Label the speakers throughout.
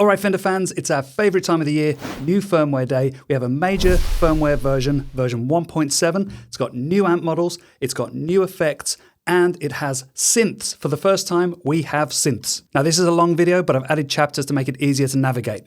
Speaker 1: Alright Fender fans, it's our favourite time of the year, new firmware day. We have a major firmware version 1.7. It's got new amp models, it's got new effects, and it has synths. For the first time, we have synths. Now this is a long video, but I've added chapters to make it easier to navigate.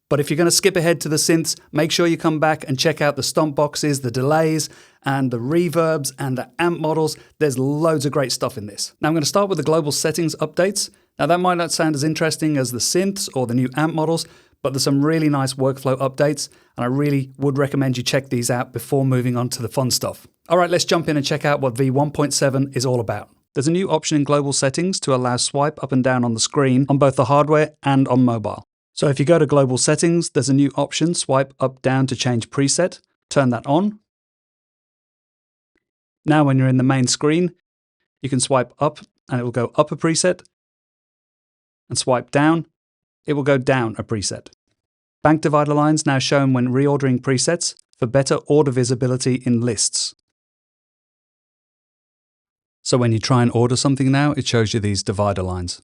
Speaker 1: But if you're going to skip ahead to the synths, make sure you come back and check out the Stompboxes, the delays, and the reverbs, and the amp models. There's loads of great stuff in this. Now I'm going to start with the global settings updates. Now that might not sound as interesting as the synths or the new amp models, but there's some really nice workflow updates, and I really would recommend you check these out before moving on to the fun stuff. All right, let's jump in and check out what v1.7 is all about. There's a new option in global settings to allow swipe up and down on the screen on both the hardware and on mobile. So if you go to global settings, there's a new option, swipe up down to change preset. Turn that on. Now when you're in the main screen, you can swipe up and it will go up a preset, and swipe down, it will go down a preset. Bank divider lines now shown when reordering presets for better order visibility in lists. So when you try and order something now, it shows you these divider lines.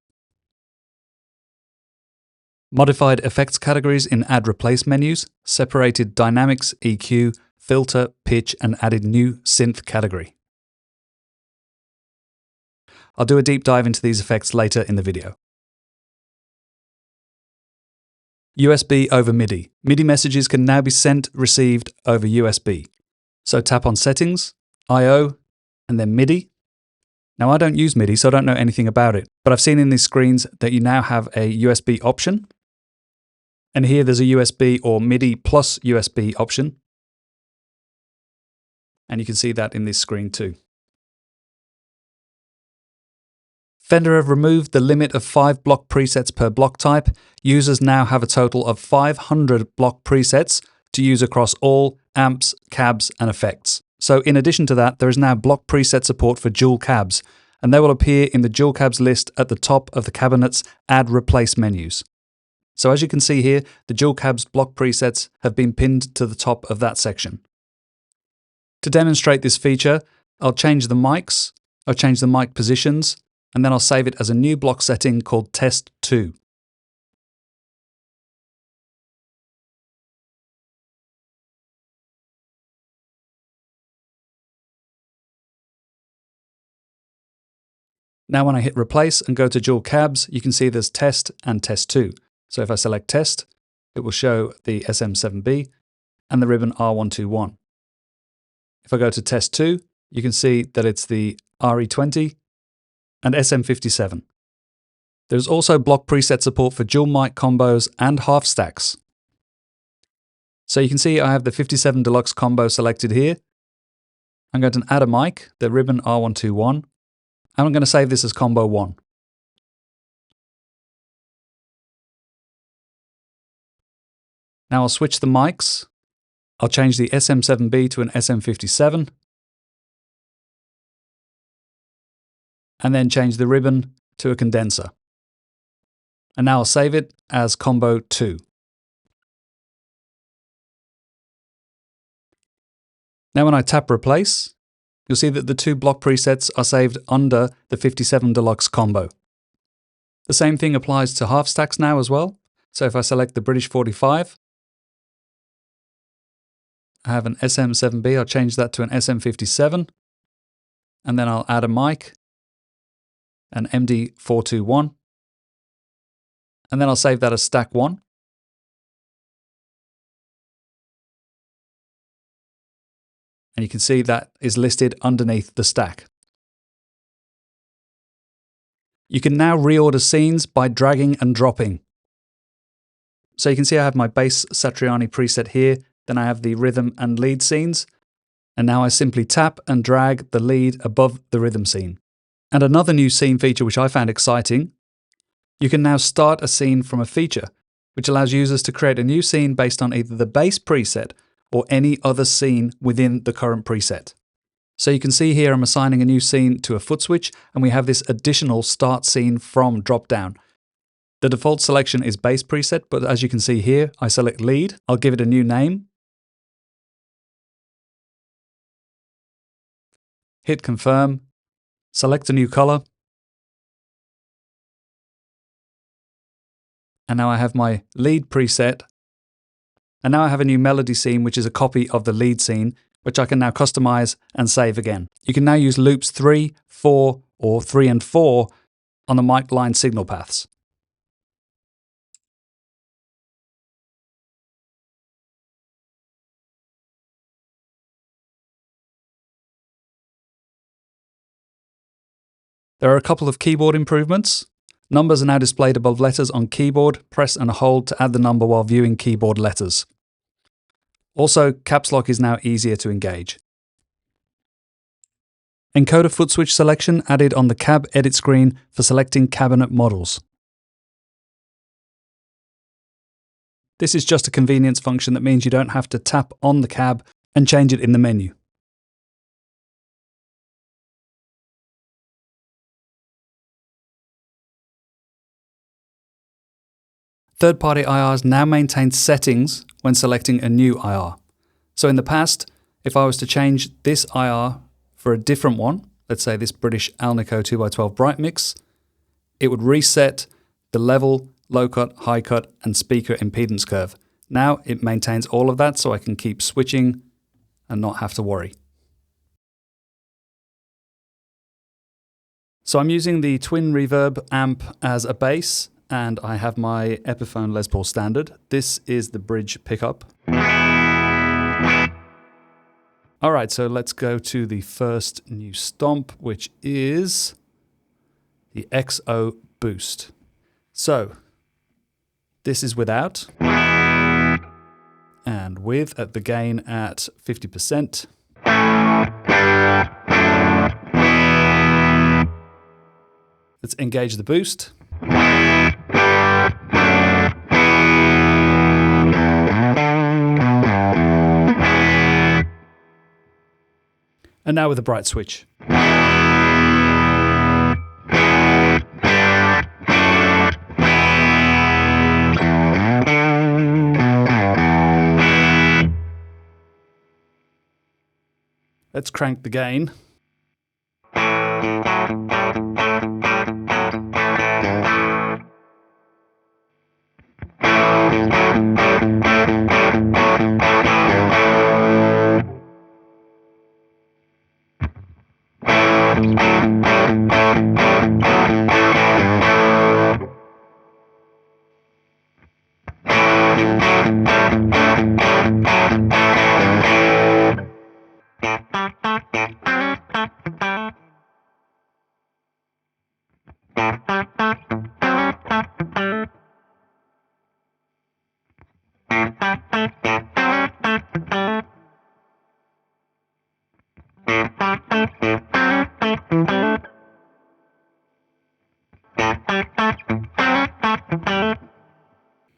Speaker 1: Modified effects categories in add replace menus, separated dynamics, EQ, filter, pitch, and added new synth category. I'll do a deep dive into these effects later in the video. USB over MIDI. MIDI messages can now be sent, received over USB. So tap on Settings, I/O, and then MIDI. Now I don't use MIDI, so I don't know anything about it, but I've seen in these screens that you now have a USB option. And here there's a USB or MIDI plus USB option. And you can see that in this screen too. Fender have removed the limit of 5 block presets per block type. Users now have a total of 500 block presets to use across all amps, cabs, and effects. So in addition to that, there is now block preset support for dual cabs, and they will appear in the dual cabs list at the top of the cabinet's add replace menus. So as you can see here, the dual cabs block presets have been pinned to the top of that section. To demonstrate this feature, I'll change the mics, I'll change the mic positions, and then I'll save it as a new block setting called Test 2. Now when I hit replace and go to dual cabs, you can see there's Test and Test 2. So if I select Test, it will show the SM7B and the ribbon R121. If I go to Test 2, you can see that it's the RE20 and SM57. There's also block preset support for dual mic combos and half stacks. So you can see I have the 57 Deluxe combo selected here. I'm going to add a mic, the ribbon R121, and I'm going to save this as combo 1. Now I'll switch the mics. I'll change the SM7B to an SM57. And then change the ribbon to a condenser. And now I'll save it as combo 2. Now when I tap replace, you'll see that the 2 block presets are saved under the 57 Deluxe combo. The same thing applies to half stacks now as well. So if I select the British 45, I have an SM7B, I'll change that to an SM57, and then I'll add a mic, an MD421, and then I'll save that as stack 1. And you can see that is listed underneath the stack. You can now reorder scenes by dragging and dropping. So you can see I have my bass Satriani preset here, then I have the rhythm and lead scenes, and now I simply tap and drag the lead above the rhythm scene. And another new scene feature which I found exciting, you can now start a scene from a feature, which allows users to create a new scene based on either the bass preset or any other scene within the current preset. So you can see here I'm assigning a new scene to a foot switch, and we have this additional start scene from drop-down. The default selection is bass preset, but as you can see here, I select lead, I'll give it a new name, hit confirm, select a new color, And now I have my lead preset. And now I have a new melody scene, which is a copy of the lead scene, which I can now customize and save again. You can now use loops 3, 4, or 3 and 4 on the mic line signal paths. There are a couple of keyboard improvements. Numbers are now displayed above letters on keyboard. Press and hold to add the number while viewing keyboard letters. Also, caps lock is now easier to engage. Encoder foot switch selection added on the cab edit screen for selecting cabinet models. This is just a convenience function that means you don't have to tap on the cab and change it in the menu. Third-party IRs now maintain settings when selecting a new IR. So in the past, if I was to change this IR for a different one, let's say this British Alnico 2x12 Bright Mix, it would reset the level, low cut, high cut, and speaker impedance curve. Now it maintains all of that so I can keep switching and not have to worry. So I'm using the twin reverb amp as a bass, and I have my Epiphone Les Paul Standard. This is the bridge pickup. All right, so let's go to the first new stomp, which is the XO Boost. So this is without, and with at the gain at 50%. Let's engage the boost. And now with a bright switch. Let's crank the gain.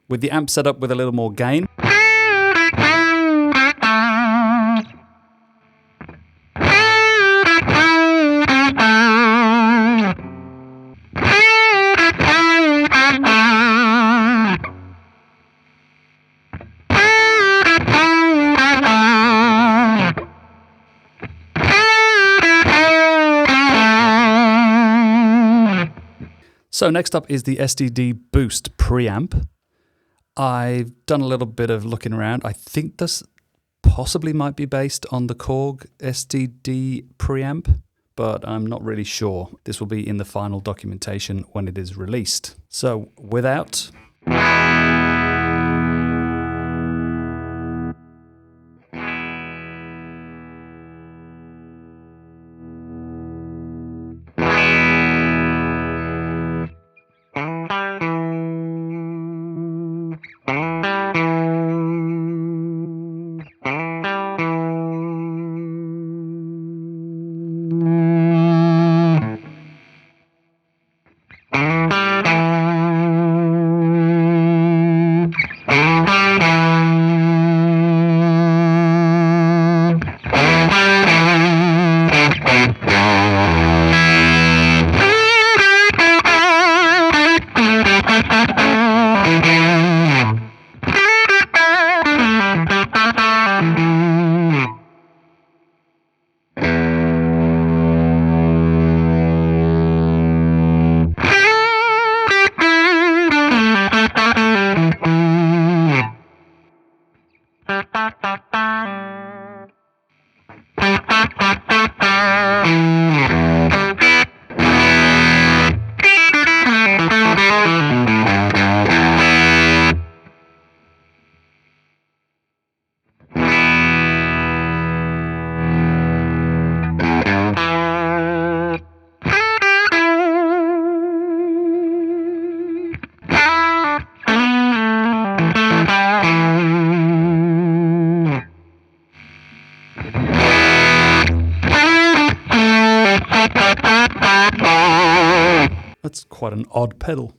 Speaker 1: With the amp set up with a little more gain. So next up is the SDD Boost preamp. I've done a little bit of looking around. I think this possibly might be based on the Korg SDD preamp, but I'm not really sure. This will be in the final documentation when it is released. So without. quite an odd pedal.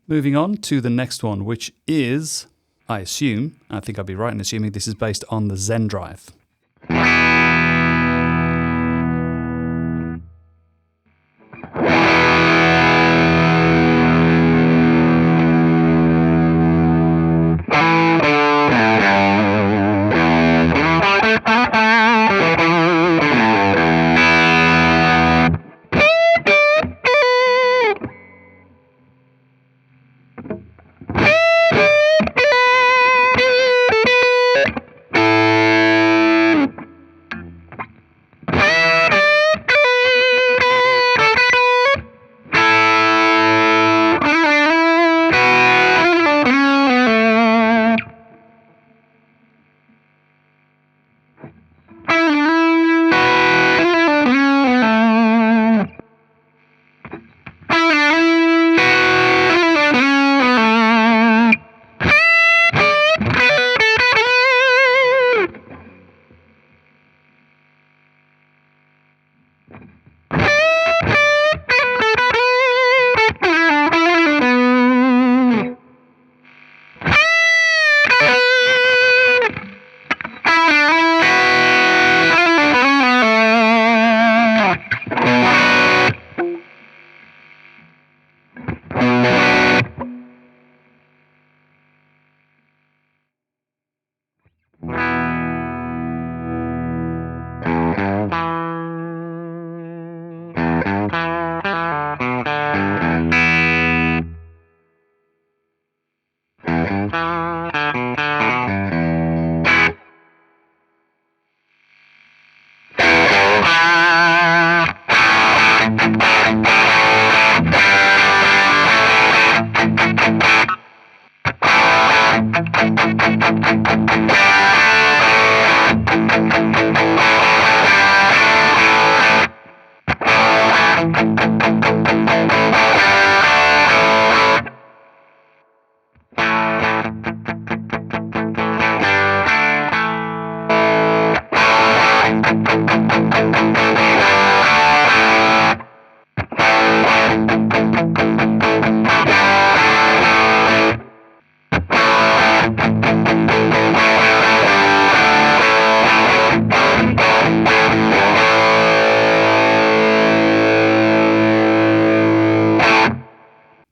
Speaker 1: Moving on to the next one, which is, I think I'd be right in assuming this is based on the Zen Drive.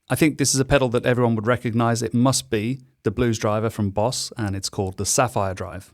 Speaker 1: I think this is a pedal that everyone would recognize. It must be the blues driver from Boss, and it's called the Sapphire Drive.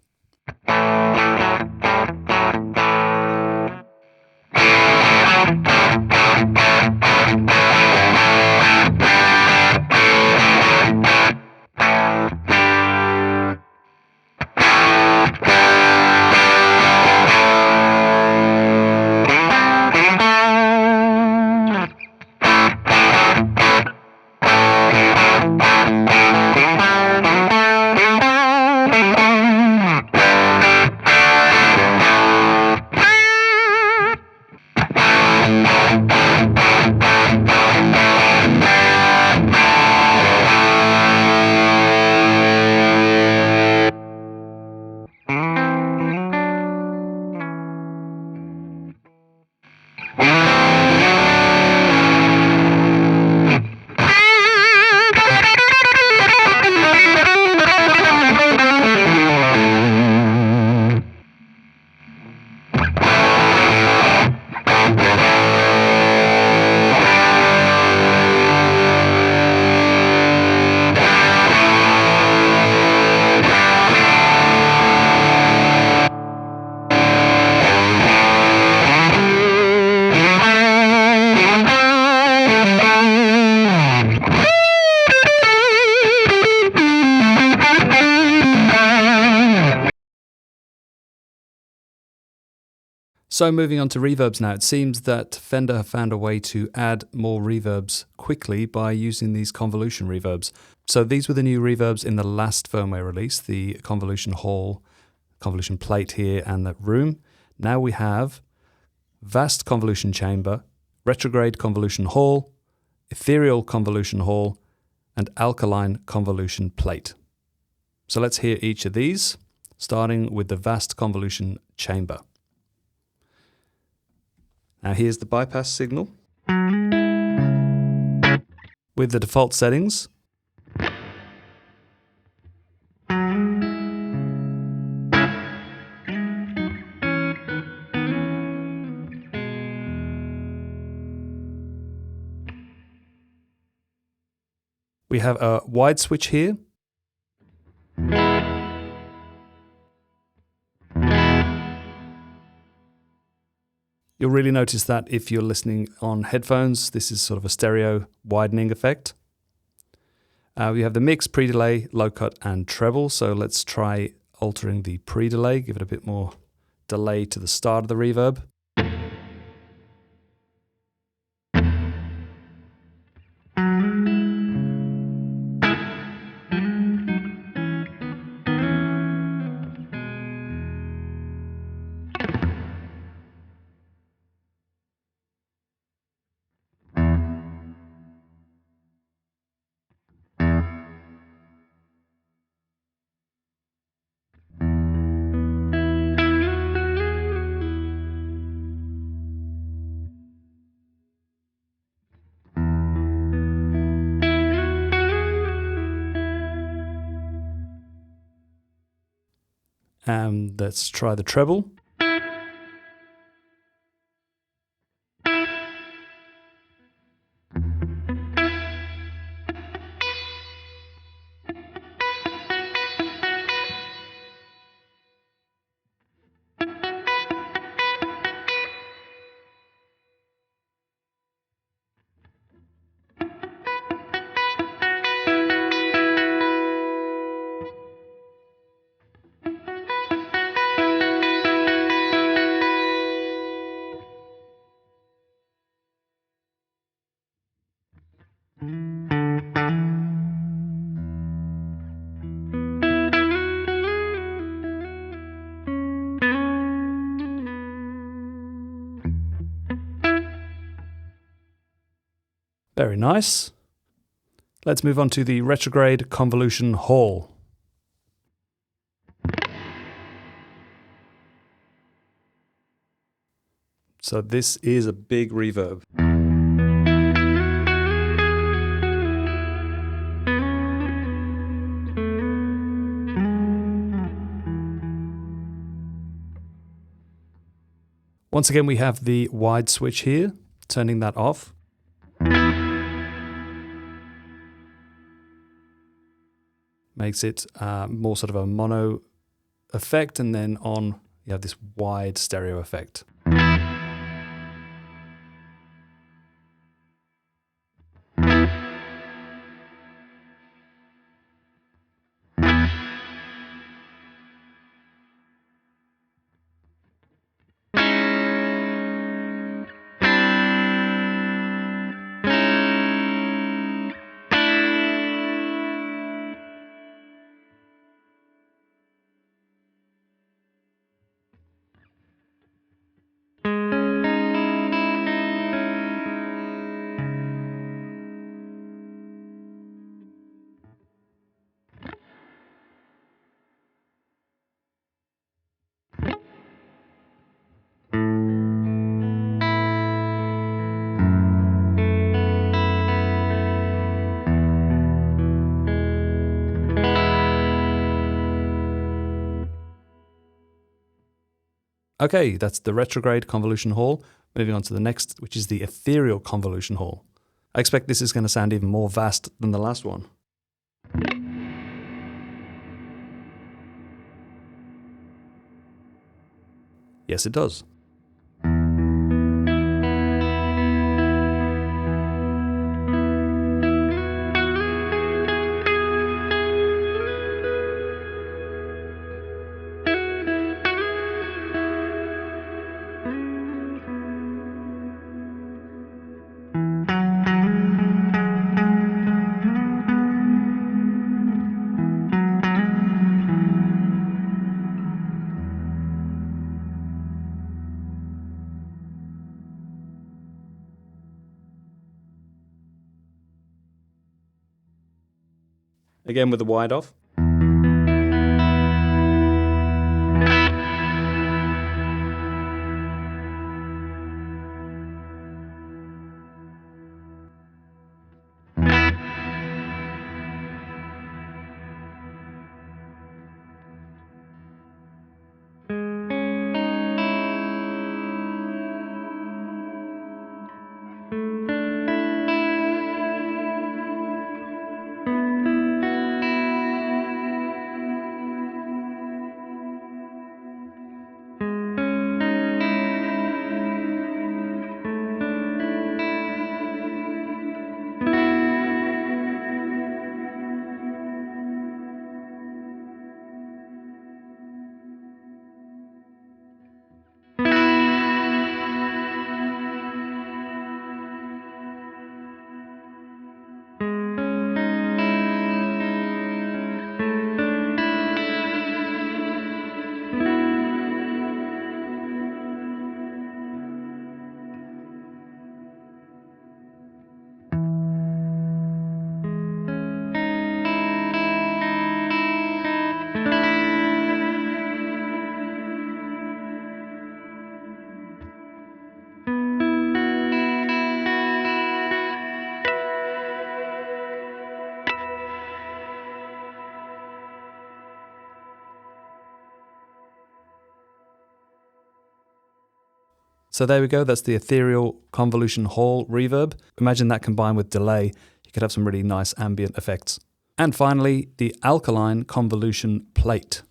Speaker 1: So moving on to reverbs now, it seems that Fender have found a way to add more reverbs quickly by using these convolution reverbs. So these were the new reverbs in the last firmware release, the convolution hall, convolution plate here and the room. Now we have vast convolution chamber, retrograde convolution hall, ethereal convolution hall, and alkaline convolution plate. So let's hear each of these, starting with the vast convolution chamber. Now here's the bypass signal. with the default settings. We have a wide switch here. You'll really notice that if you're listening on headphones, this is sort of a stereo widening effect. We have the mix, pre-delay, low cut, and treble. So let's try altering the pre-delay, give it a bit more delay to the start of the reverb. And let's try the treble. Very nice. Let's move on to the retrograde convolution hall. So this is a big reverb. Once again, we have the wide switch here, turning that off. Makes it more sort of a mono effect, and then on you have this wide stereo effect. Okay, that's the retrograde convolution hall. Moving on to the next, which is the ethereal convolution hall. I expect this is going to sound even more vast than the last one. Yes, it does. Again with the wide off. So there we go, that's the Ethereal Convolution Hall reverb. Imagine that combined with delay, you could have some really nice ambient effects. And finally, the Alkaline Convolution Plate.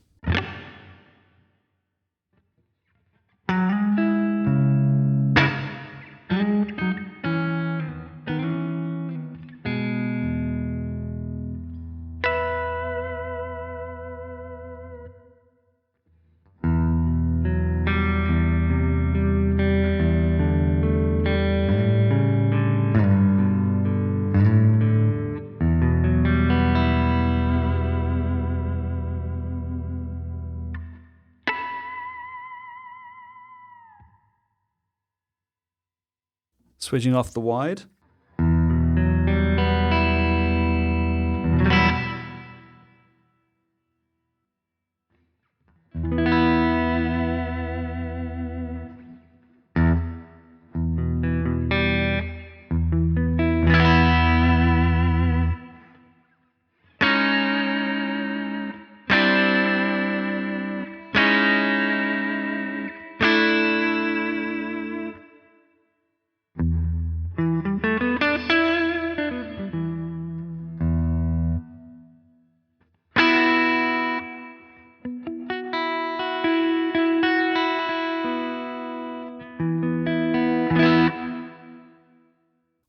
Speaker 1: Switching off the wide.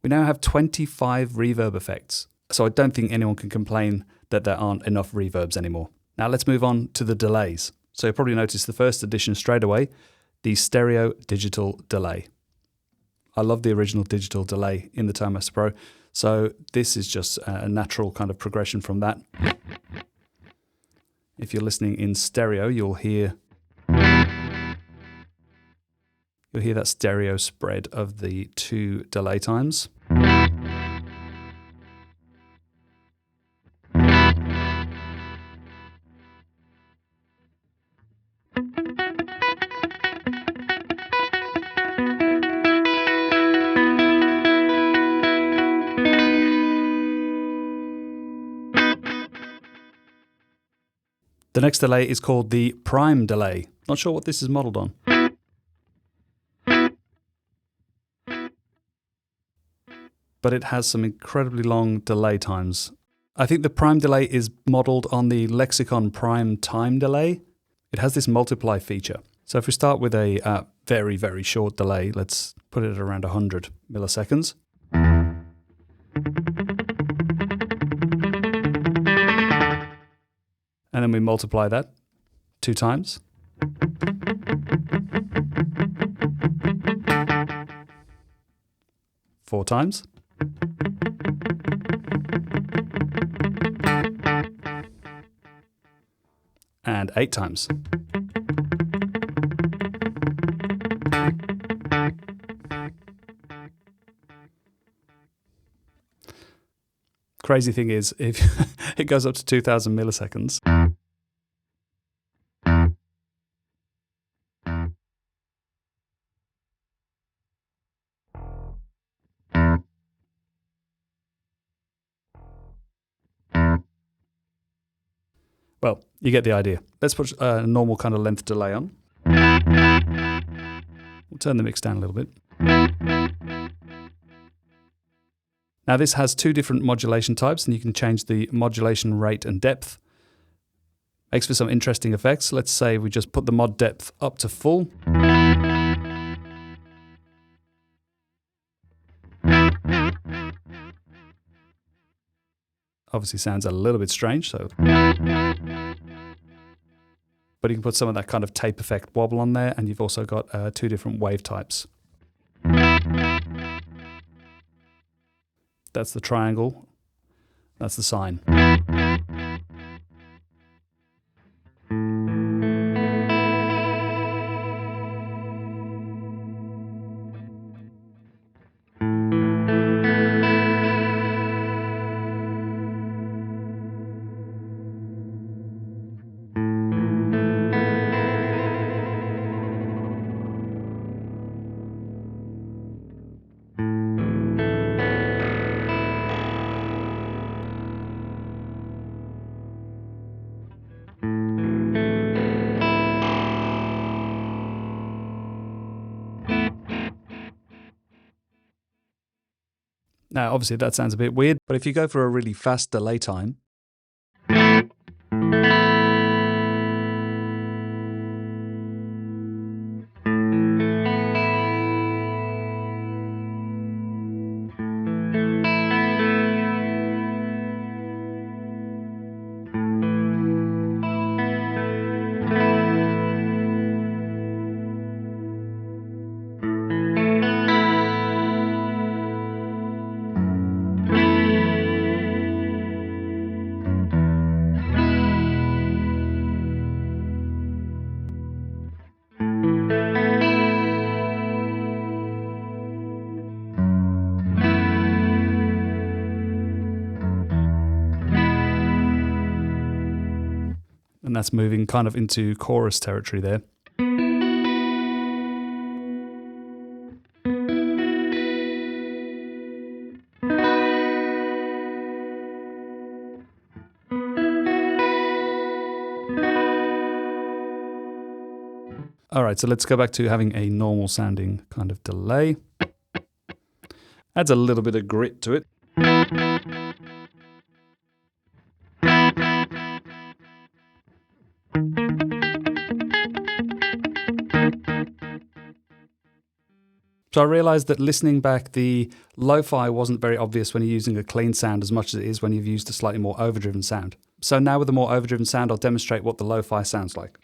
Speaker 1: We now have 25 reverb effects, so I don't think anyone can complain that there aren't enough reverbs anymore. Now let's move on to the delays. So you'll probably notice the first addition straight away, the stereo digital delay. I love the original digital delay in the Toastmaster Pro, so this is just a natural kind of progression from that. If you're listening in stereo, you'll hear that stereo spread of the two delay times. The next delay is called the prime delay. Not sure what this is modeled on. But it has some incredibly long delay times. I think the prime delay is modeled on the Lexicon prime time delay. It has this multiply feature. So if we start with a very, very short delay, let's put it at around 100 milliseconds. And then we multiply that 2 times. Four times. And 8 times. Crazy thing is, if it goes up to 2000 milliseconds. Well, you get the idea. Let's put a normal kind of length delay on. We'll turn the mix down a little bit. Now this has 2 different modulation types, and you can change the modulation rate and depth. Makes for some interesting effects. Let's say we just put the mod depth up to full. Obviously sounds a little bit strange, so. But you can put some of that kind of tape effect wobble on there, and you've also got 2 different wave types. That's the triangle, that's the sine. Now, obviously that sounds a bit weird, but if you go for a really fast delay time, and that's moving kind of into chorus territory there. All right, so let's go back to having a normal sounding kind of delay. Adds a little bit of grit to it. So I realized that listening back, the lo-fi wasn't very obvious when you're using a clean sound as much as it is when you've used a slightly more overdriven sound. So now with a more overdriven sound, I'll demonstrate what the lo-fi sounds like.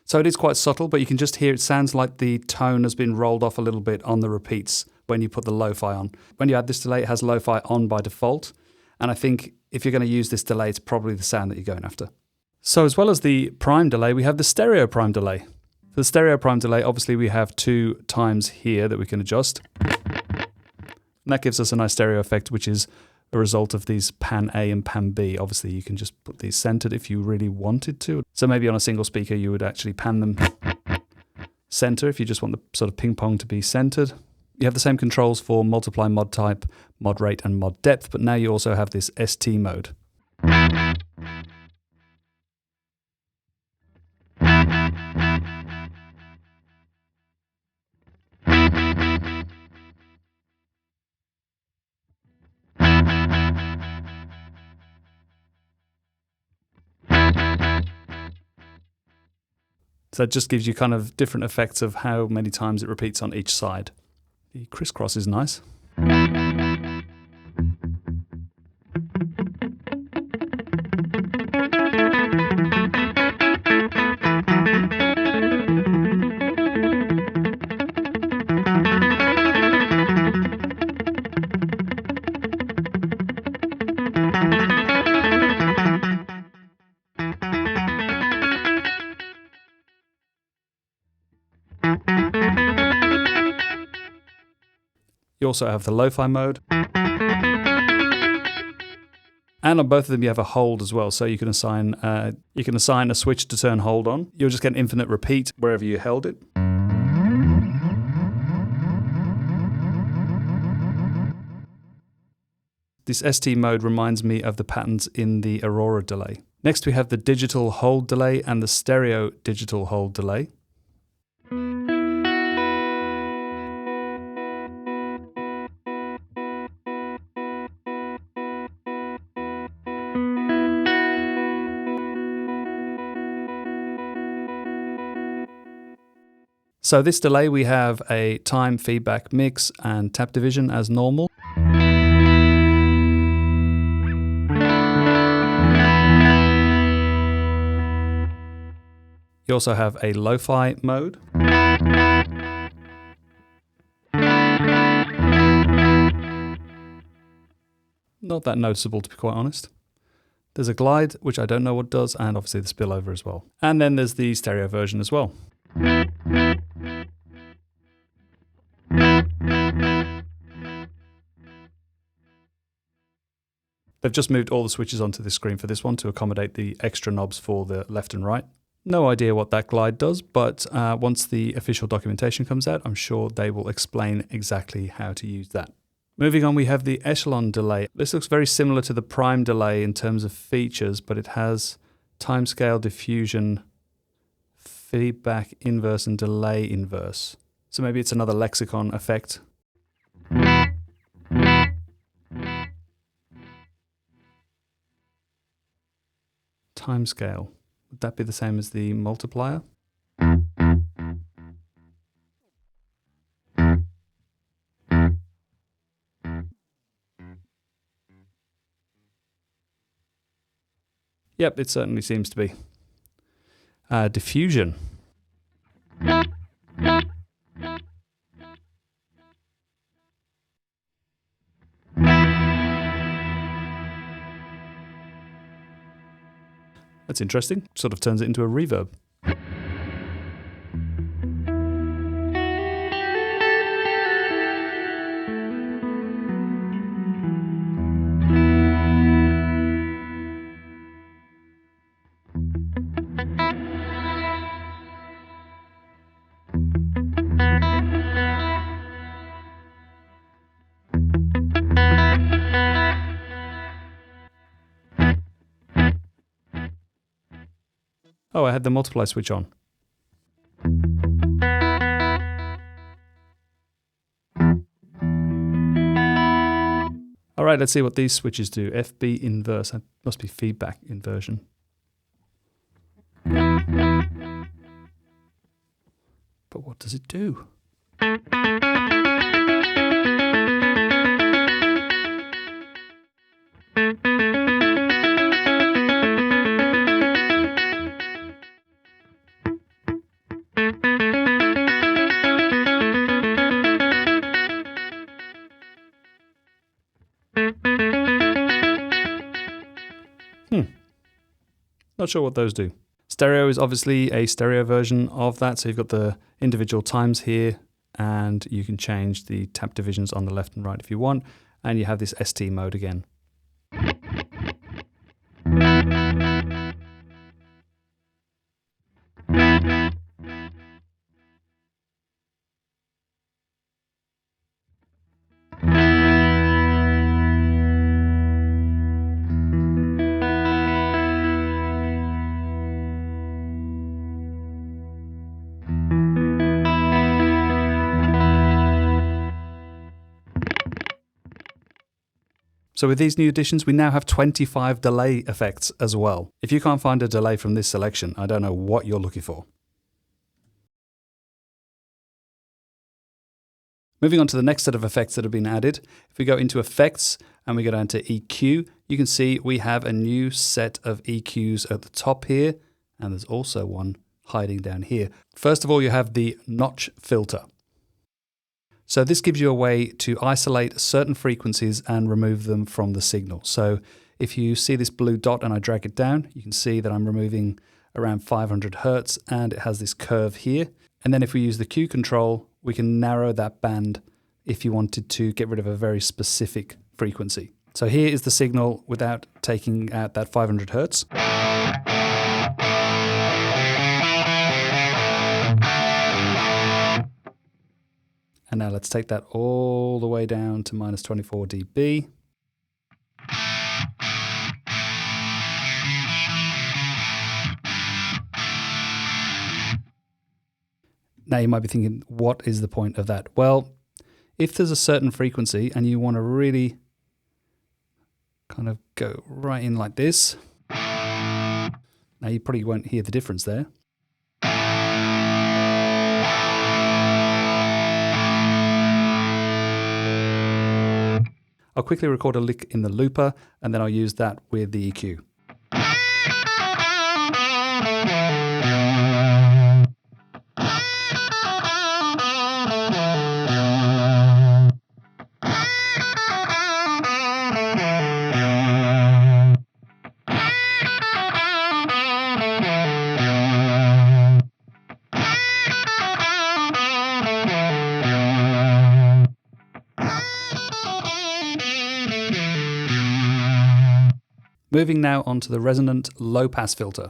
Speaker 1: So it is quite subtle, but you can just hear it sounds like the tone has been rolled off a little bit on the repeats when you put the lo-fi on. When you add this delay, it has lo-fi on by default. And I think if you're going to use this delay, it's probably the sound that you're going after. So as well as the prime delay, we have the stereo prime delay. For the stereo prime delay, obviously we have 2 times here that we can adjust. And that gives us a nice stereo effect, which is a result of these pan A and pan B. Obviously, you can just put these centered if you really wanted to. So maybe on a single speaker, you would actually pan them center if you just want the sort of ping pong to be centered. You have the same controls for multiply, mod type, mod rate, and mod depth, but now you also have this ST mode. So that just gives you kind of different effects of how many times it repeats on each side. The crisscross is nice. You also have the lo-fi mode. And on both of them you have a hold as well, so you can assign a switch to turn hold on. You'll just get an infinite repeat wherever you held it. This ST mode reminds me of the patterns in the Aurora delay. Next we have the digital hold delay and the stereo digital hold delay. So this delay we have a time, feedback, mix and tap division as normal. You also have a lo-fi mode. Not that noticeable, to be quite honest. There's a glide, which I don't know what does, and obviously the spillover as well. And then there's the stereo version as well. They've just moved all the switches onto the screen for this one to accommodate the extra knobs for the left and right. No idea what that glide does, but once the official documentation comes out, I'm sure they will explain exactly how to use that. Moving on, we have the echelon delay. This looks very similar to the prime delay in terms of features, but it has timescale, diffusion, feedback inverse, and delay inverse. So maybe it's another lexicon effect. Timescale. Would that be the same as the multiplier? Yep, it certainly seems to be. Diffusion. That's interesting. Sort of turns it into a reverb. Oh, I had the multiply switch on. All right, let's see what these switches do. FB inverse, that must be feedback inversion. But what does it do? Not sure what those do. Stereo is obviously a stereo version of that. So you've got the individual times here, and you can change the tap divisions on the left and right if you want. And you have this ST mode again. So with these new additions, we now have 25 delay effects as well. If you can't find a delay from this selection, I don't know what you're looking for. Moving on to the next set of effects that have been added. If we go into Effects and we go down to EQ, you can see we have a new set of EQs at the top here, and there's also one hiding down here. First of all, you have the notch filter. So this gives you a way to isolate certain frequencies and remove them from the signal. So if you see this blue dot and I drag it down, you can see that I'm removing around 500 Hertz, and it has this curve here. And then if we use the Q control, we can narrow that band if you wanted to get rid of a very specific frequency. So here is the signal without taking out that 500 Hertz. And now let's take that all the way down to minus 24 dB. Now you might be thinking, what is the point of that? Well, if there's a certain frequency and you want to really kind of go right in like this, now you probably won't hear the difference there. I'll quickly record a lick in the looper, and then I'll use that with the EQ. Moving now on to the resonant low-pass filter.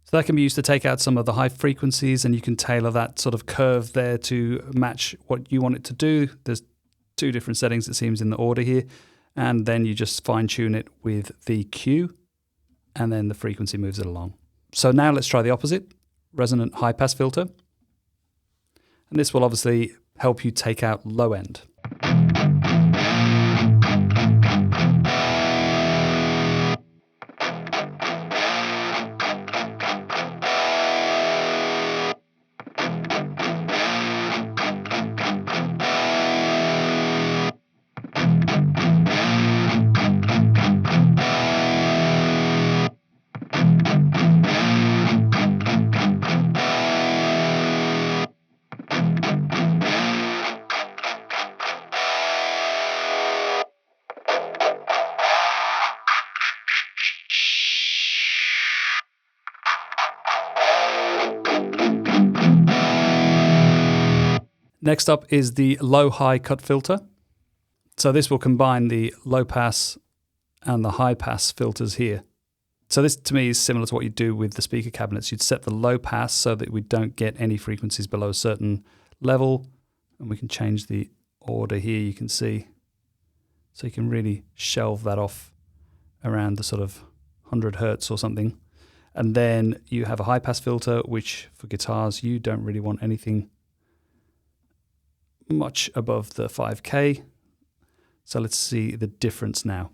Speaker 1: So that can be used to take out some of the high frequencies, and you can tailor that sort of curve there to match what you want it to do. There's 2 different settings, it seems, in the order here. And then you just fine tune it with the Q, and then the frequency moves it along. So now let's try the opposite, resonant high pass filter. And this will obviously help you take out low end. Next up is the low-high cut filter. So this will combine the low pass and the high pass filters here. So this to me is similar to what you do with the speaker cabinets. You'd set the low pass so that we don't get any frequencies below a certain level. And we can change the order here, you can see. So you can really shelve that off around the sort of 100 hertz or something. And then you have a high pass filter, which for guitars, you don't really want anything much above the 5K. So let's see the difference now.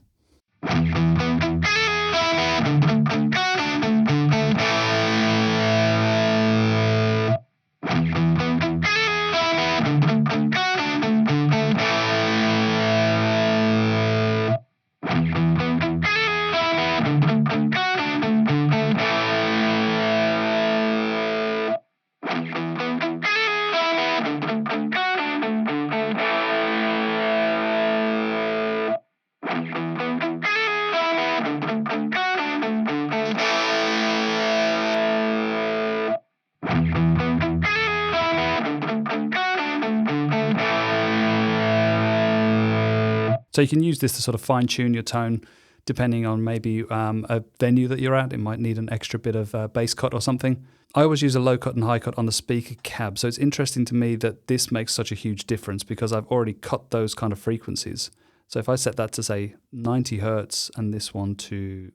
Speaker 1: So you can use this to sort of fine tune your tone depending on maybe a venue that you're at. It might need an extra bit of bass cut or something. I always use a low cut and high cut on the speaker cab. So it's interesting to me that this makes such a huge difference because I've already cut those kind of frequencies. So if I set that to say 90 hertz and this one to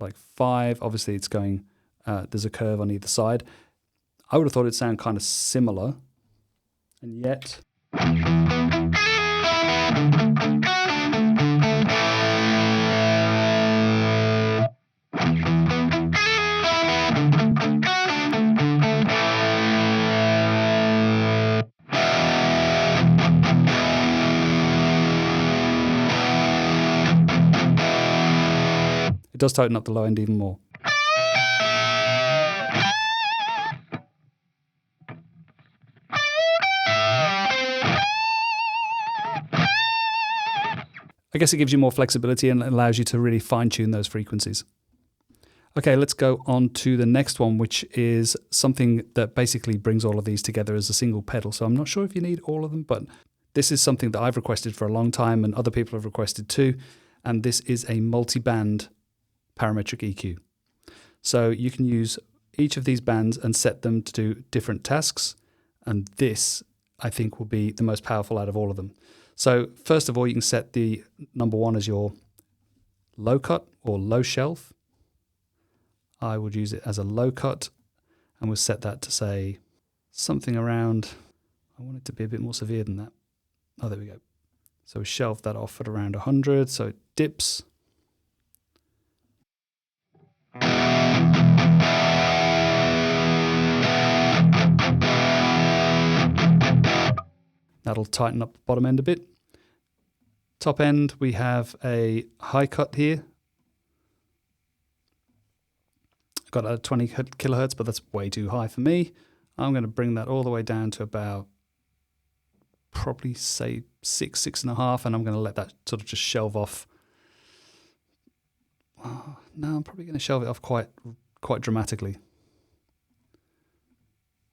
Speaker 1: like 5, obviously it's going, there's a curve on either side. I would have thought it'd sound kind of similar, and yet it does tighten up the low end even more. I guess it gives you more flexibility and allows you to really fine-tune those frequencies. Okay, let's go on to the next one, which is something that basically brings all of these together as a single pedal. So I'm not sure if you need all of them, but this is something that I've requested for a long time and other people have requested too. And this is a multi-band parametric EQ. So you can use each of these bands and set them to do different tasks. And this, I think, will be the most powerful out of all of them. So first of all, you can set the number 1 as your low cut or low shelf. I would use it as a low cut, and we'll set that to say something around, I want it to be a bit more severe than that. Oh, there we go. So we shelve that off at around 100, so it dips. That'll tighten up the bottom end a bit. Top end, we have a high cut here. Got a 20 kilohertz, but that's way too high for me. I'm going to bring that all the way down to about probably say 6.5, and I'm going to let that sort of just shelve off. Oh, no, I'm probably going to shelve it off quite dramatically.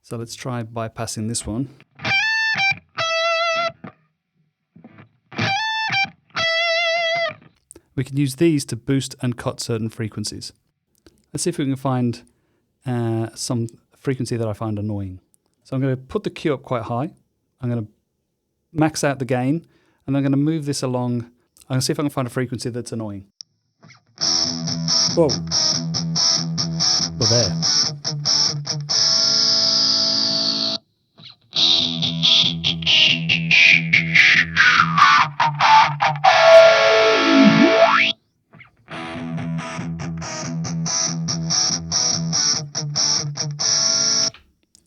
Speaker 1: So let's try bypassing this one. We can use these to boost and cut certain frequencies. Let's see if we can find some frequency that I find annoying. So I'm going to put the Q up quite high. I'm going to max out the gain, and I'm going to move this along. I'm going to see if I can find a frequency that's annoying. Whoa. Well, there.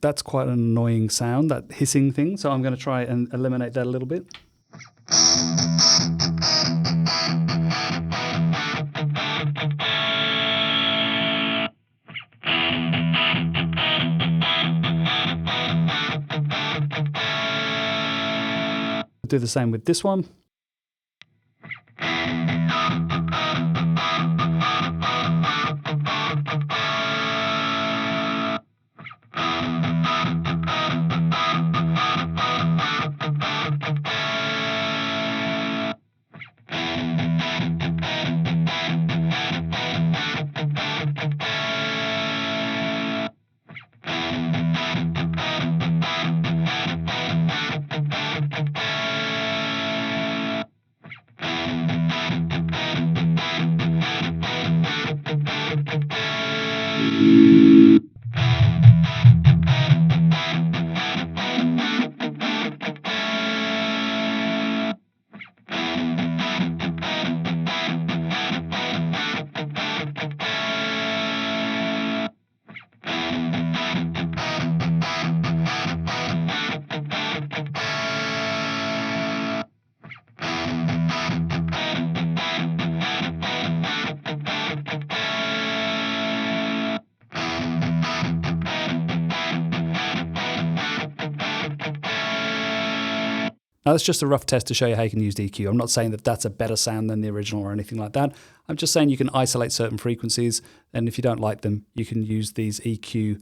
Speaker 1: That's quite an annoying sound, that hissing thing. So I'm going to try and eliminate that a little bit. Do the same with this one. Now, that's just a rough test to show you how you can use the EQ. I'm not saying that that's a better sound than the original or anything like that. I'm just saying you can isolate certain frequencies, and if you don't like them, you can use these EQ,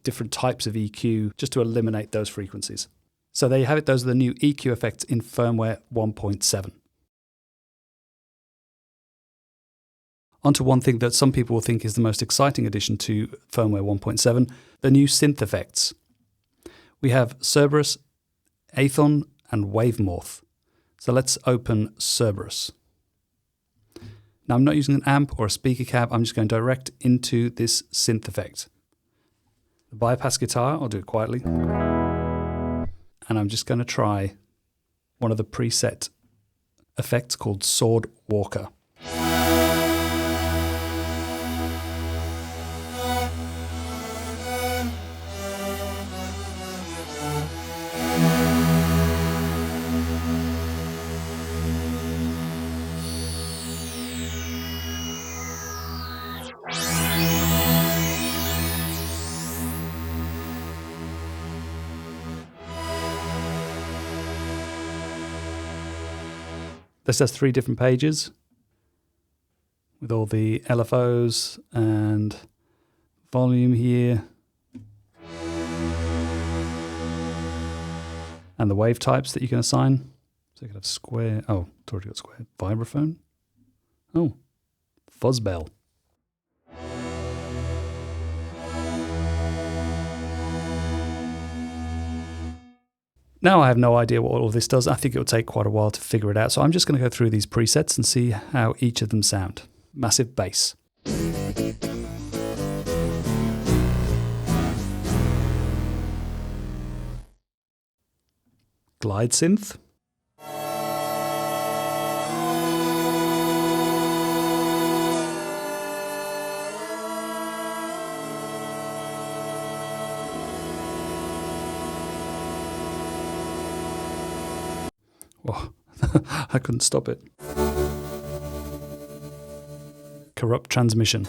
Speaker 1: different types of EQ, just to eliminate those frequencies. So there you have it. Those are the new EQ effects in Firmware 1.7. On to one thing that some people will think is the most exciting addition to Firmware 1.7, the new synth effects. We have Cerberus, Aethon, and Wavemorph. So let's open Cerberus. Now I'm not using an amp or a speaker cab, I'm just going direct into this synth effect. The bypass guitar, I'll do it quietly. And I'm just going to try one of the preset effects called Sword Walker. This has 3 different pages with all the LFOs and volume here. And the wave types that you can assign. So you can have square, oh, it's already got square. Vibraphone. Oh, fuzzbell. Now I have no idea what all of this does. I think it will take quite a while to figure it out. So I'm just going to go through these presets and see how each of them sound. Massive bass. Glide synth. Oh, I couldn't stop it. Corrupt transmission.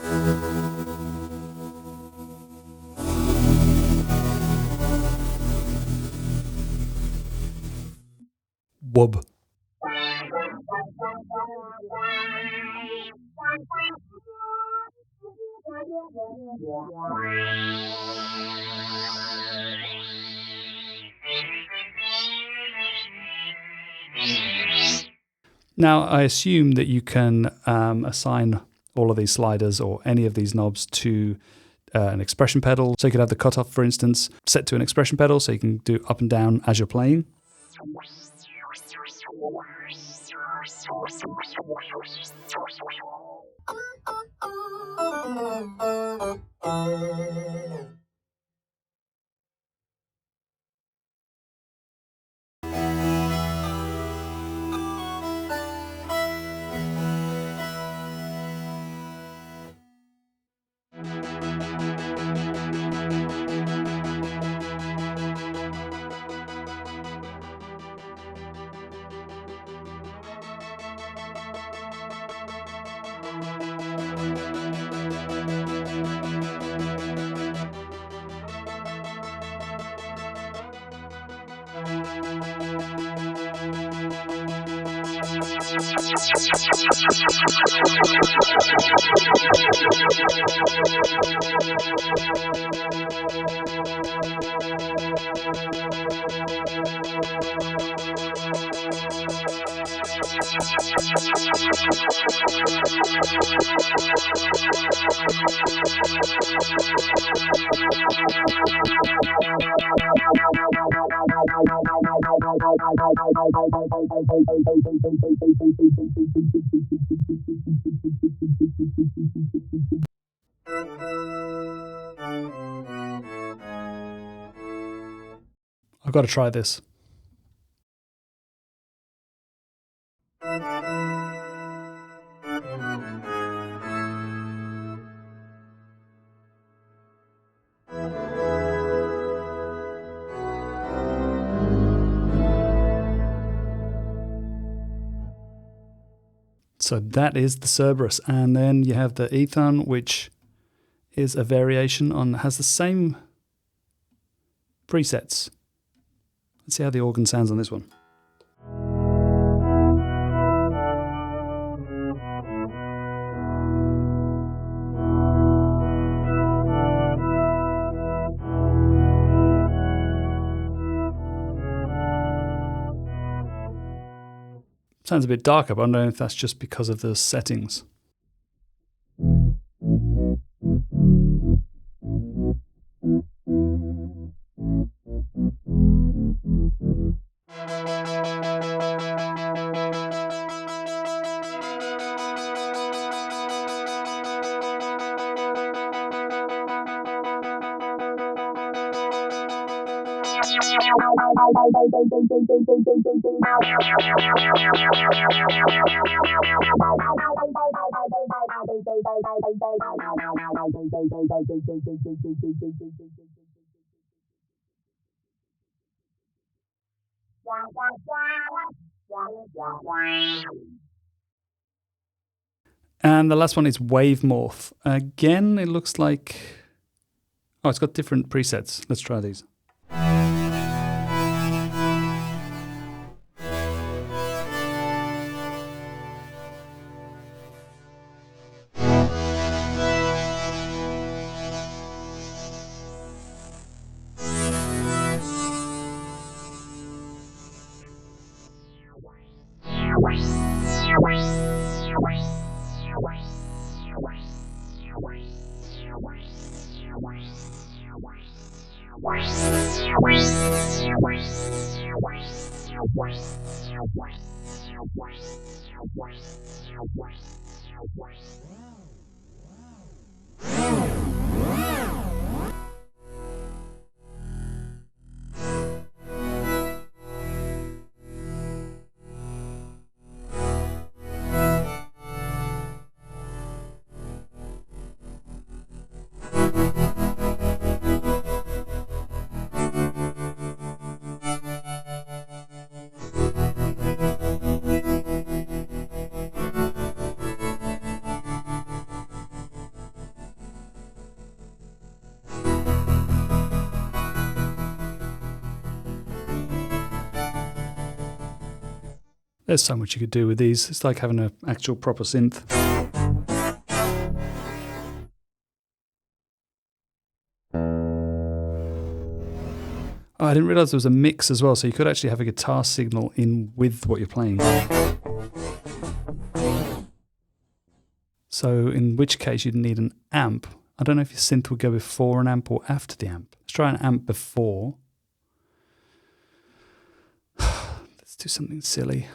Speaker 1: Wub. Now, I assume that you can assign all of these sliders or any of these knobs to an expression pedal. So you could have the cutoff, for instance, set to an expression pedal, so you can do up and down as you're playing. I've got to try this. So that is the Cerberus, and then you have the Ethan, which is a variation on, has the same presets. Let's see how the organ sounds on this one. Sounds a bit darker, but I don't know if that's just because of the settings. And the last one is Wave Morph. Again, it looks like... Oh, it's got different presets. Let's try these. There's so much you could do with these. It's like having an actual proper synth. Oh, I didn't realize there was a mix as well, so you could actually have a guitar signal in with what you're playing. So in which case you'd need an amp. I don't know if your synth would go before an amp or after the amp. Let's try an amp before. Let's do something silly.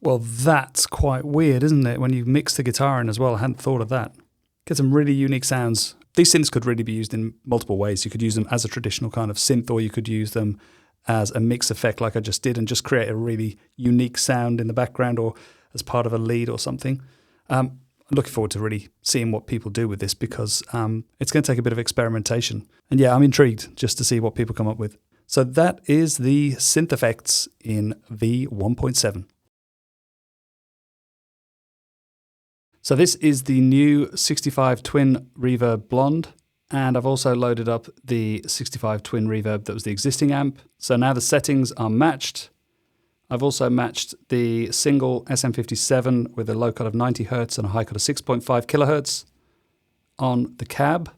Speaker 1: Well, that's quite weird, isn't it? When you mix the guitar in as well, I hadn't thought of that. Get some really unique sounds. These synths could really be used in multiple ways. You could use them as a traditional kind of synth, or you could use them as a mix effect like I just did and just create a really unique sound in the background or as part of a lead or something. I'm looking forward to really seeing what people do with this because it's going to take a bit of experimentation. And yeah, I'm intrigued just to see what people come up with. So that is the synth effects in v1.7. So this is the new 65 Twin Reverb Blonde, and I've also loaded up the 65 Twin Reverb that was the existing amp. So now the settings are matched. I've also matched the single SM57 with a low cut of 90 Hz and a high cut of 6.5 kHz on the cab.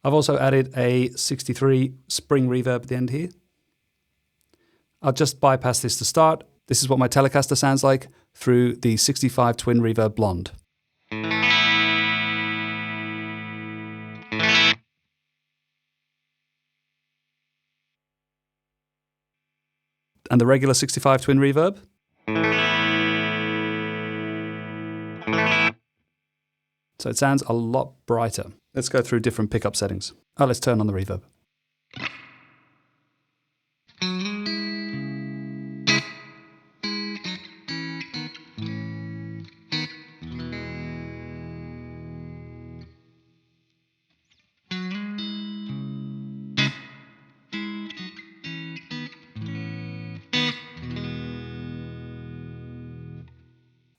Speaker 1: I've also added a 63 spring reverb at the end here. I'll just bypass this to start. This is what my Telecaster sounds like through the 65 Twin Reverb Blonde. And the regular 65 Twin Reverb. So it sounds a lot brighter. Let's go through different pickup settings. Let's turn on the reverb.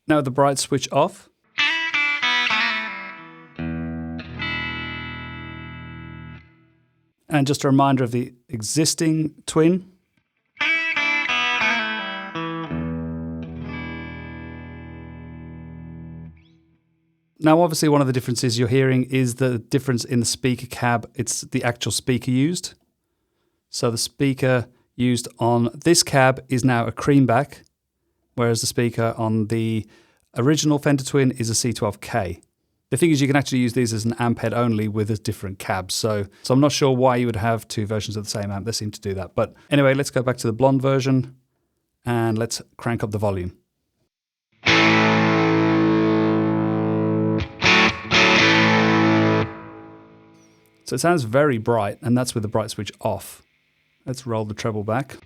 Speaker 1: Now the bright switch off. And just a reminder of the existing Twin. Now obviously one of the differences you're hearing is the difference in the speaker cab. It's the actual speaker used. So the speaker used on this cab is now a creamback, whereas the speaker on the original Fender Twin is a C12K. The thing is, you can actually use these as an amp head only with a different cab. So I'm not sure why you would have two versions of the same amp. They seem to do that. But anyway, let's go back to the blonde version and let's crank up the volume. So it sounds very bright, and that's with the bright switch off. Let's roll the treble back.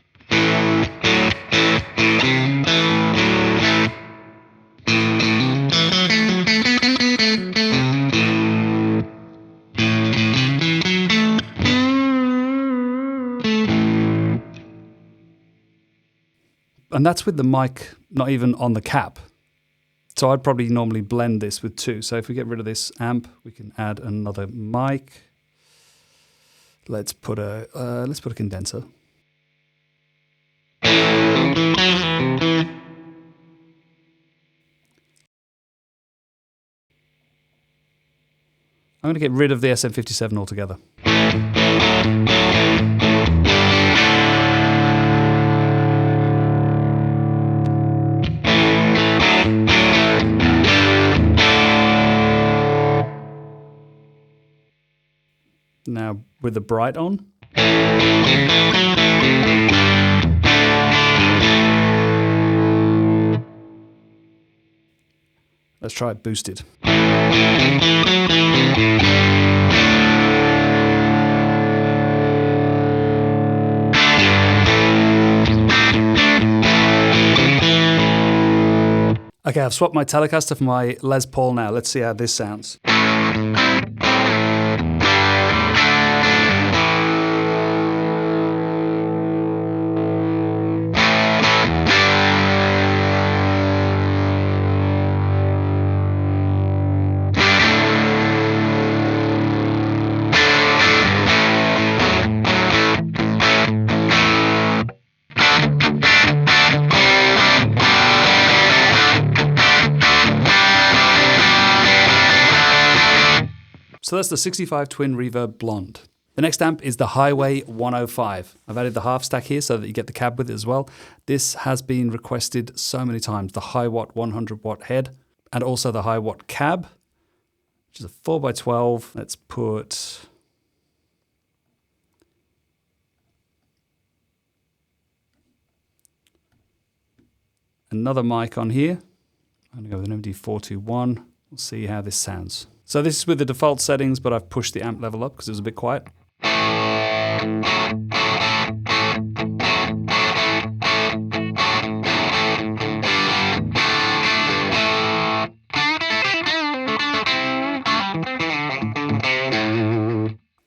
Speaker 1: And that's with the mic not even on the cap. So I'd probably normally blend this with two. So if we get rid of this amp, we can add another mic. Let's put a condenser. I'm going to get rid of the SM57 altogether. Now with the bright on. Let's try it boosted. Okay, I've swapped my Telecaster for my Les Paul now. Let's see how this sounds. So that's the 65 Twin Reverb Blonde. The next amp is the Highway 105. I've added the half stack here so that you get the cab with it as well. This has been requested so many times. The high watt 100 watt head and also the high watt cab, which is a 4x12. Let's put another mic on here. I'm going to go with an MD421. We'll see how this sounds. So this is with the default settings, but I've pushed the amp level up because it was a bit quiet.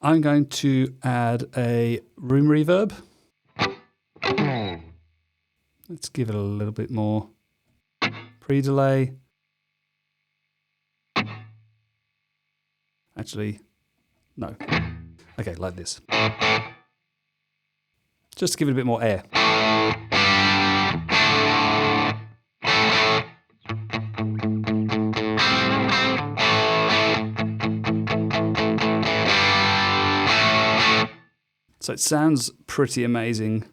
Speaker 1: I'm going to add a room reverb. Let's give it a little bit more pre-delay. Actually, no. Okay, like this. Just to give it a bit more air. So it sounds pretty amazing,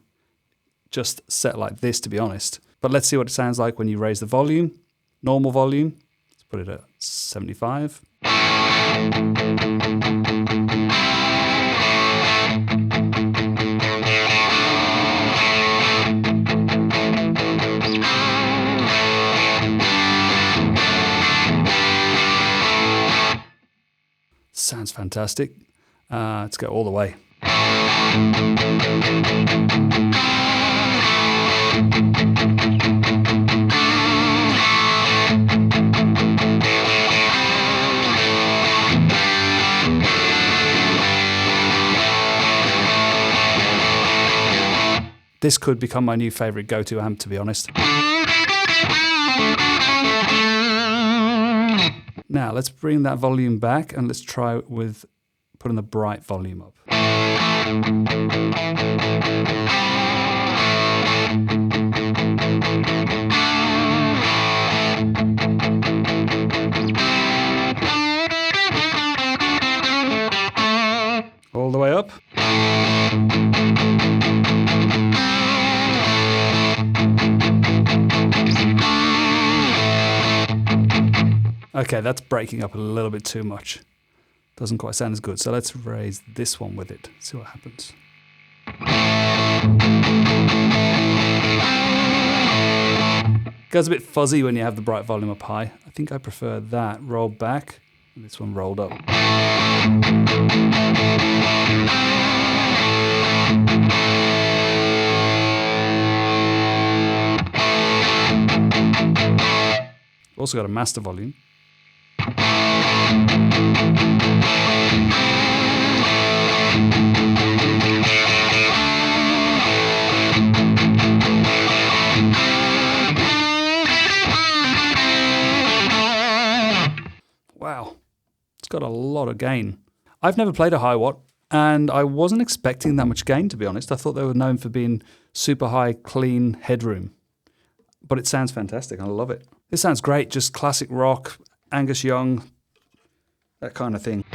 Speaker 1: just set like this, to be honest. But let's see what it sounds like when you raise the volume. Normal volume. Let's put it at 75. Sounds fantastic. Let's go all the way. This could become my new favorite go-to amp, to be honest. Now let's bring that volume back and let's try with putting the bright volume up. All the way up. Okay, that's breaking up a little bit too much. Doesn't quite sound as good. So let's raise this one with it. See what happens. Goes a bit fuzzy when you have the bright volume up high. I think I prefer that rolled back and this one rolled up. Also got a master volume. Wow, it's got a lot of gain. I've never played a high watt, and I wasn't expecting that much gain, to be honest. I thought they were known for being super high, clean headroom. But it sounds fantastic, I love it. This sounds great, just classic rock, Angus Young, that kind of thing.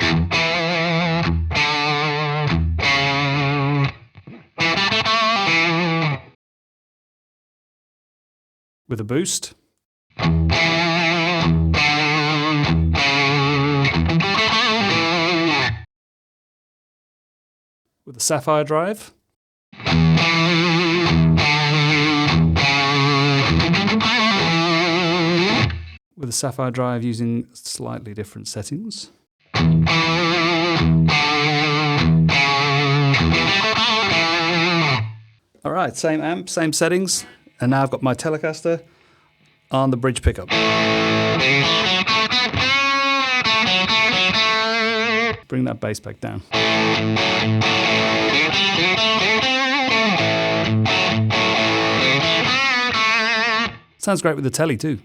Speaker 1: With a boost. With a Sapphire drive. With a Sapphire drive using slightly different settings. All right, same amp, same settings, and now I've got my Telecaster on the bridge pickup. Bring that bass back down. Sounds great with the telly too.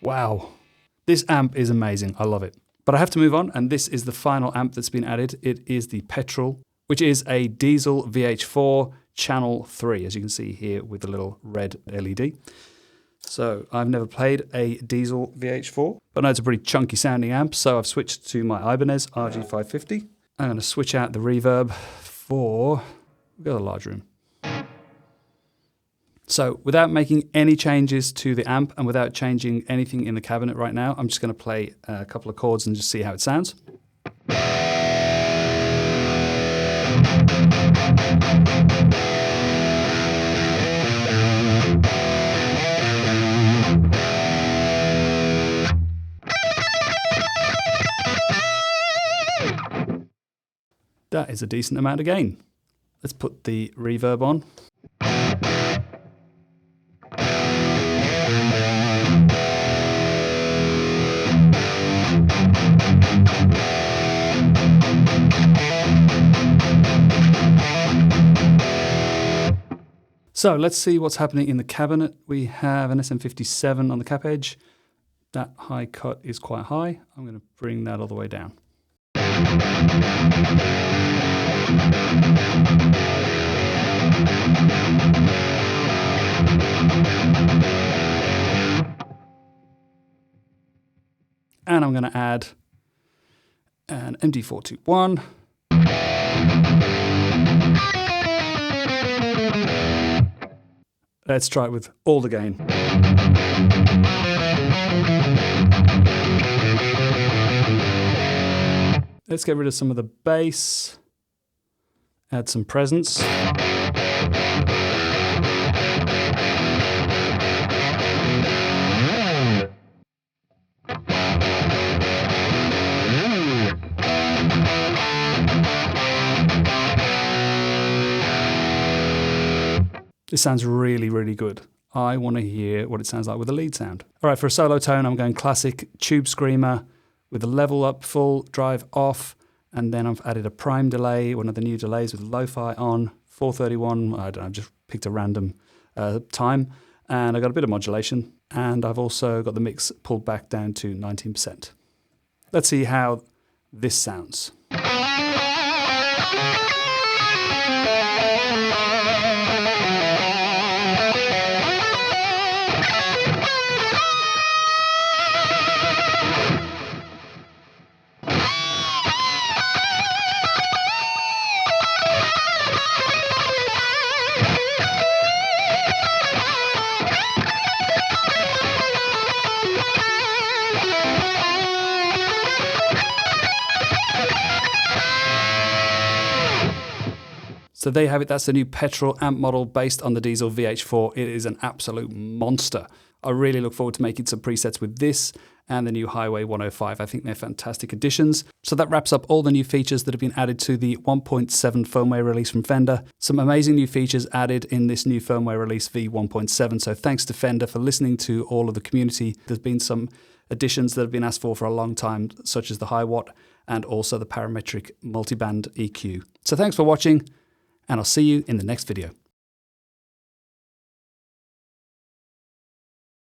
Speaker 1: Wow, this amp is amazing. I love it. But I have to move on, and this is the final amp that's been added. It is the Petrol, which is a diesel VH4 channel 3, as you can see here with the little red LED. So I've never played a diesel VH4, but I know it's a pretty chunky sounding amp, so I've switched to my Ibanez RG550. I'm going to switch out the reverb for, we've got a large room. So without making any changes to the amp and without changing anything in the cabinet right now, I'm just going to play a couple of chords and just see how it sounds. That is a decent amount of gain. Let's put the reverb on. So let's see what's happening in the cabinet. We have an SM57 on the cap edge. That high cut is quite high. I'm going to bring that all the way down. And I'm going to add an MD421. Let's try it with all the gain. Let's get rid of some of the bass, add some presence. This sounds really, really good. I want to hear what it sounds like with a lead sound. All right, for a solo tone, I'm going classic tube screamer with the level up full, drive off, and then I've added a prime delay, one of the new delays with lo-fi on, 431, I don't know, I've just picked a random time, and I got a bit of modulation, and I've also got the mix pulled back down to 19%. Let's see how this sounds. So there you have it, that's the new petrol amp model based on the diesel VH4. It is an absolute monster. I really look forward to making some presets with this and the new Highway 105. I think they're fantastic additions. So that wraps up all the new features that have been added to the 1.7 firmware release from Fender. Some amazing new features added in this new firmware release v1.7. So thanks to Fender for listening to all of the community. There's been some additions that have been asked for a long time, such as the high watt and also the parametric multiband EQ. So thanks for watching, and I'll see you in the next video.